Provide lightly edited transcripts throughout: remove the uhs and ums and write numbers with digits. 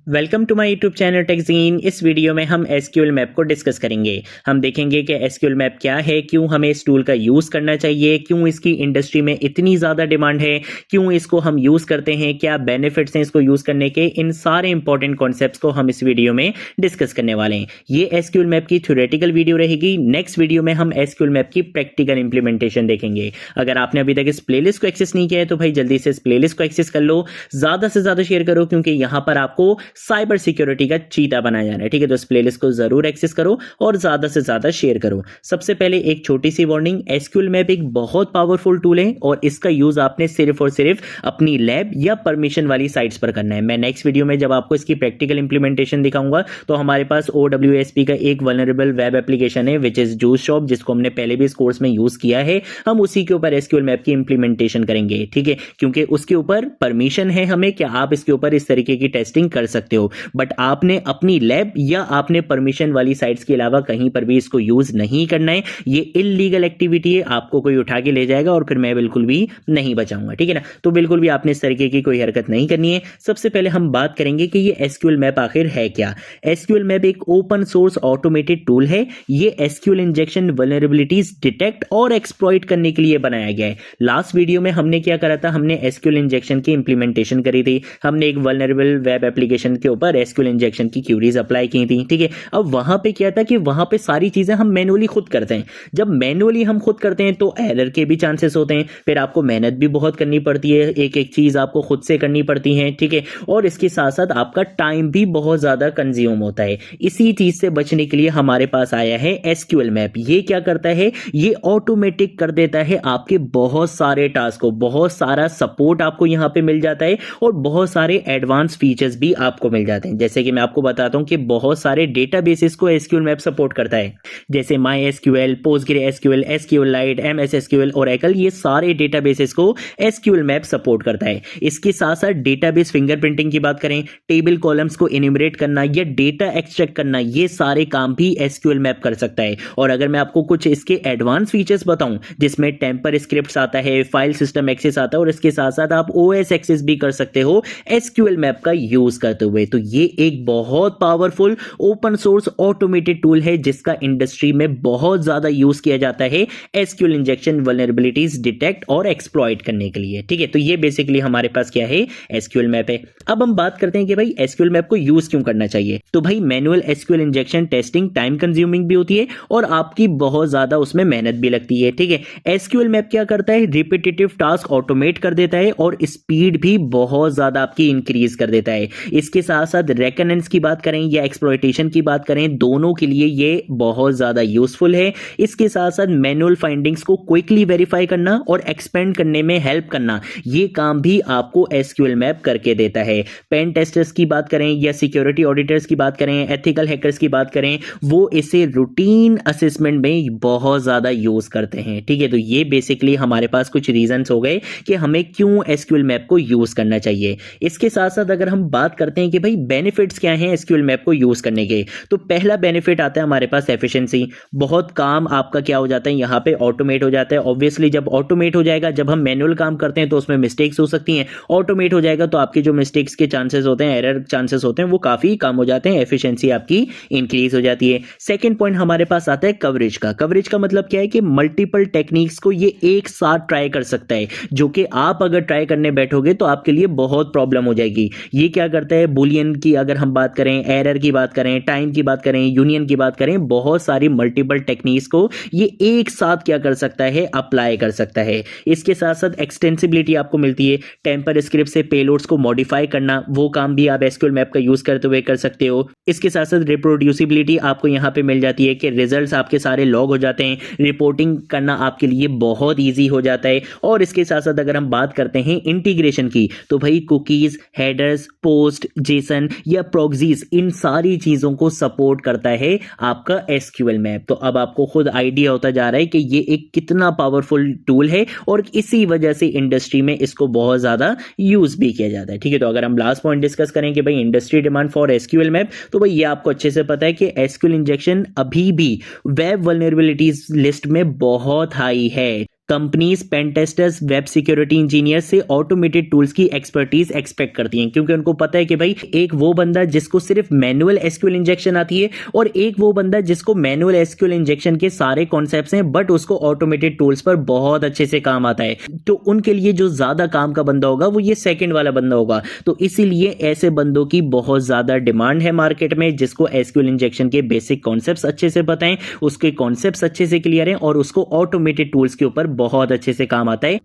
Welcome to my YouTube channel टेक्जीन। इस video में हम एसक्यूएल मैप को डिस्कस करेंगे। हम देखेंगे कि एसक्यूएल मैप क्या है, क्यों हमें इस टूल का यूज़ करना चाहिए, क्यों इसकी इंडस्ट्री में इतनी ज़्यादा डिमांड है, क्यों इसको हम यूज़ करते हैं, क्या बेनिफिट्स हैं इसको यूज़ करने के। इन सारे इंपॉर्टेंट कॉन्सेप्ट्स को हम इस वीडियो में डिस्कस करने वाले हैं। ये एसक्यूएल मैप की थ्योरेटिकल वीडियो रहेगी। नेक्स्ट वीडियो में हम एसक्यूएल मैप की प्रैक्टिकल इंप्लीमेंटेशन देखेंगे। अगर आपने अभी तक इस प्लेलिस्ट को एक्सेस नहीं किया है तो भाई जल्दी से इस प्लेलिस्ट को एक्सेस कर लो, ज़्यादा से ज़्यादा शेयर करो, क्योंकि यहाँ पर आपको साइबर सिक्योरिटी का चीता बनाया जाना है। ठीक है, तो इस प्लेलिस्ट को जरूर एक्सेस करो और ज्यादा से ज्यादा शेयर करो। सबसे पहले एक छोटी सी वार्निंग, एसक्यूएल मैप एक बहुत पावरफुल टूल है और इसका यूज आपने सिर्फ और सिर्फ अपनी लैब या परमिशन वाली साइट्स पर करना है। मैं नेक्स्ट वीडियो में जब आपको इसकी प्रैक्टिकल इंप्लीमेंटेशन दिखाऊंगा तो हमारे पास OWASP का एक वल्नरेबल वेब एप्लीकेशन है विच इज जूस शॉप, जिसको हमने पहले भी इस कोर्स में यूज किया है। हम उसी के ऊपर एसक्यूएल मैप की इंप्लीमेंटेशन करेंगे। ठीक है, क्योंकि उसके ऊपर परमिशन है हमें कि आप इसके ऊपर इस तरीके की टेस्टिंग कर सकते हो, बट आपने अपनी लैब या आपने परमिशन वाली साइट्स के अलावा कहीं पर भी इसको यूज नहीं करना है। ये इलीगल एक्टिविटी है, आपको कोई उठा के ले जाएगा और फिर मैं बिल्कुल भी नहीं बचाऊंगा। ठीक है ना, तो बिल्कुल भी आपने इस तरीके की कोई हरकत नहीं करनी है। सबसे पहले हम बात करेंगे कि ये एसक्यूएल मैप आखिर है क्या। एसक्यूएल मैप एक ओपन सोर्स ऑटोमेटेड टूल है। ये एसक्यूएल इंजेक्शन वल्नरेबिलिटीज डिटेक्ट और एक्सप्लॉइट करने के लिए बनाया गया है। लास्ट वीडियो में हमने क्या करा था, हमने एसक्यूएल इंजेक्शन की इंप्लीमेंटेशन करी थी। हमने एक वल्नरेबल वेब एप्लीकेशन के ऊपर एसक्यूएल इंजेक्शन की क्यूरीज अप्लाई की थी। ठीक है, अब वहां पे क्या था कि वहां पे सारी चीजें हम मैनुअली खुद करते हैं। जब मैनुअली हम खुद करते हैं तो एरर के भी चांसेस होते हैं, फिर आपको मेहनत भी बहुत करनी पड़ती है, एक एक चीज आपको खुद से करनी पड़ती है। ठीक है, और इसके साथ साथ आपका टाइम भी बहुत ज्यादा कंज्यूम होता है। इसी चीज से बचने के लिए हमारे पास आया है एसक्यूएल मैप। ये क्या करता है, ये ऑटोमेटिक कर देता है आपके बहुत सारे टास्क को, बहुत सारा सपोर्ट आपको यहां पे मिल जाता है और बहुत सारे एडवांस फीचर्स भी आपको मिल जाते हैं। जैसे कि मैं आपको बताता हूं कि बहुत सारे डेटाबेसेस को एसक्यूएल मैप सपोर्ट करता है, जैसे MySQL, PostgreSQL, SQLite, MS SQL, Oracle। ये सारे डेटाबेसेस को एसक्यूएल मैप सपोर्ट करता है। इसके साथ साथ डेटाबेस फिंगरप्रिंटिंग की बात करें, टेबल कॉलम्स को इन्यूमरेट करना या डेटा एक्सट्रैक्ट करना, ये सारे काम भी एसक्यूएल मैप कर सकता है। और अगर मैं आपको कुछ इसके एडवांस फीचर्स बताऊं जिसमें टेम्पर स्क्रिप्ट्स आता है, फाइल सिस्टम एक्सेस आता है और इसके साथ साथ आप OS एक्सेस भी कर सकते हो एसक्यूएल मैप का यूज करते हुए, तो ये एक बहुत powerful open source automated tool है जिसका इंडस्ट्री में बहुत ज्यादा यूज किया जाता है एसक्यूएल इंजेक्शन वल्नरेबिलिटीज डिटेक्ट और एक्सप्लॉइट करने के लिए। ठीक है, तो ये बेसिकली हमारे पास क्या है, एसक्यूएल मैप है। अब हम बात करते हैं कि भाई एसक्यूएल मैप को यूज क्यों करना चाहिए। तो भाई manual SQL injection testing time consuming भी होती है और आपकी बहुत ज्यादा उसमें मेहनत भी लगती है। ठीक है, एसक्यूएल मैप क्या करता है, रिपीटेटिव टास्क ऑटोमेट कर देता है और स्पीड भी बहुत ज्यादा आपकी इंक्रीज कर देता है। इसके साथ साथ रेकनेंस की बात करें या एक्सप्लॉइटेशन की बात करें, दोनों के लिए ये बहुत ज्यादा यूजफुल है। इसके साथ साथ मैनुअल फाइंडिंग्स को क्विकली वेरीफाई करना और एक्सपेंड करने में हेल्प करना, ये काम भी आपको एसक्यूएल मैप करके देता है। पेन टेस्टर्स की बात करें या सिक्योरिटी ऑडिटर्स की बात करें, एथिकल हैकर्स की बात करें, वो इसे रूटीन असेसमेंट में बहुत ज्यादा यूज करते हैं। ठीक है, तो ये बेसिकली हमारे पास कुछ रीजंस हो गए कि हमें क्यों एसक्यूएल मैप को यूज करना चाहिए। इसके साथ साथ अगर हम बात करते हैं कि भाई बेनिफिट्स क्या हैं एसक्यूएल मैप को यूज करने के, तो पहला बेनिफिट आता है हमारे पास एफिशिएंसी। बहुत काम आपका क्या हो जाता है, यहाँ पे ऑटोमेट हो जाता है। ऑब्वियसली जब ऑटोमेट हो जाएगा, जब हम मैनुअल काम करते हैं तो उसमें मिस्टेक्स हो सकती हैं, ऑटोमेट हो जाएगा तो आपके जो मिस्टेक्स के चांसेस होते हैं, एरर चांसेस होते हैं, वो काफी कम हो जाते हैं, एफिशिएंसी आपकी इंक्रीज हो जाती है। सेकंड पॉइंट हमारे पास आता है कवरेज का। कवरेज का मतलब क्या है कि मल्टीपल टेक्निक्स को ये एक साथ ट्राई कर सकता है, जो कि आप अगर ट्राई करने बैठोगे तो आपके लिए बहुत प्रॉब्लम हो जाएगी। ये क्या करता है, बुलियन की अगर हम बात करें, एरर की बात करें, टाइम की बात करें, यूनियन की बात करें, बहुत सारी मल्टीपल टेक्निक्स को ये एक साथ क्या कर सकता है, अप्लाई कर सकता है। इसके साथ साथ एक्सटेंसिबिलिटी आपको मिलती है, टेम्पर स्क्रिप्ट से पेलोड्स को मॉडिफाई करना, वो काम भी आप एसक्यूएल मैप का यूज करते हुए कर सकते हो। इसके साथ साथ रिप्रोड्यूसिबिलिटी आपको यहाँ पे मिल जाती है कि रिजल्ट्स आपके सारे लॉग हो जाते हैं, रिपोर्टिंग करना आपके लिए बहुत ईजी हो जाता है। और इसके साथ साथ अगर हम बात करते हैं इंटीग्रेशन की, तो भाई कुकीज, हेडर्स, पोस्ट, जेसन या प्रॉक्सीज, इन सारी चीजों को सपोर्ट करता है आपका एसक्यूएल मैप। तो अब आपको खुद आइडिया होता जा रहा है कि ये एक कितना पावरफुल टूल है और इसी वजह से इंडस्ट्री में इसको बहुत ज्यादा यूज भी किया जाता है। ठीक है, तो अगर हम लास्ट पॉइंट डिस्कस करें कि भाई industry demand for SQL map, तो भाई ये आपको अच्छे से पता है कि एसक्यूएल इंजेक्शन अभी भी वेब वल्नरेबिलिटीज लिस्ट में बहुत हाई है। Companies pen testers, web security engineer से ऑटोमेटेड टूल्स की एक्सपर्टीज एक्सपेक्ट करती हैं, क्योंकि उनको पता है कि भाई एक वो बंदा जिसको सिर्फ मैनुअल एसक्यूएल इंजेक्शन आती है और एक वो बंदा जिसको मैनुअल एसक्यूएल इंजेक्शन के सारे कॉन्सेप्ट्स हैं बट उसको ऑटोमेटेड टूल्स पर बहुत अच्छे से काम आता है। तो उनके लिए जो ज्यादा काम का बंदा होगा वो ये सेकंड वाला बंदा होगा। तो इसीलिए ऐसे बंदों की बहुत ज्यादा डिमांड है मार्केट में, जिसको एसक्यूएल इंजेक्शन के बेसिक कॉन्सेप्ट्स अच्छे से पता है, उसके कॉन्सेप्ट्स अच्छे से क्लियर हैं और उसको ऑटोमेटेड टूल्स के ऊपर बहुत अच्छे से काम आता है,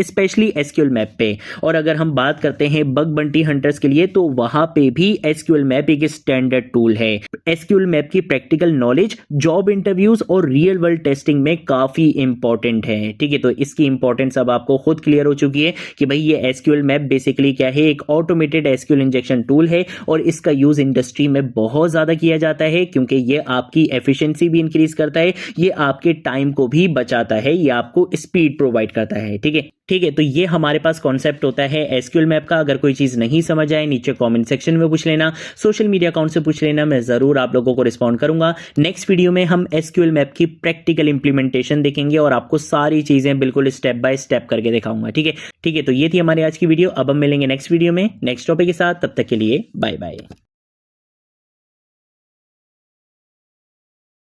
स्पेशली एसक्यूएल मैप पे। और अगर हम बात करते हैं बग बंटी हंटर्स के लिए, तो वहां पे भी एसक्यूएल मैप एक स्टैंडर्ड टूल है। एसक्यूएल मैप की प्रैक्टिकल नॉलेज जॉब इंटरव्यूज और रियल वर्ल्ड टेस्टिंग में काफी इंपॉर्टेंट है। ठीक है, तो इसकी इंपॉर्टेंस अब आपको खुद क्लियर हो चुकी है कि भाई ये एसक्यूएल मैप बेसिकली क्या है, एक ऑटोमेटेड एसक्यूएल इंजेक्शन टूल है और इसका यूज इंडस्ट्री में बहुत ज्यादा किया जाता है, क्योंकि ये आपकी एफिशिएंसी भी इंक्रीज करता है, ये आपके टाइम को भी बचाता है, ये आपको स्पीड प्रोवाइड करता है। ठीक है, ठीक है, तो ये हमारे पास कॉन्सेप्ट होता है एसक्यूएल मैप का। अगर कोई चीज नहीं समझ आए नीचे कमेंट सेक्शन में पूछ लेना, सोशल मीडिया अकाउंट से पूछ लेना, मैं जरूर आप लोगों को रिस्पॉन्ड करूंगा। नेक्स्ट वीडियो में हम एसक्यूएल मैप की प्रैक्टिकल इंप्लीमेंटेशन देखेंगे और आपको सारी चीजें बिल्कुल स्टेप बाय स्टेप करके दिखाऊंगा। ठीक है, ठीक है, तो ये थी हमारी आज की वीडियो। अब हम मिलेंगे नेक्स्ट वीडियो में नेक्स्ट टॉपिक के साथ, तब तक के लिए बाय बाय।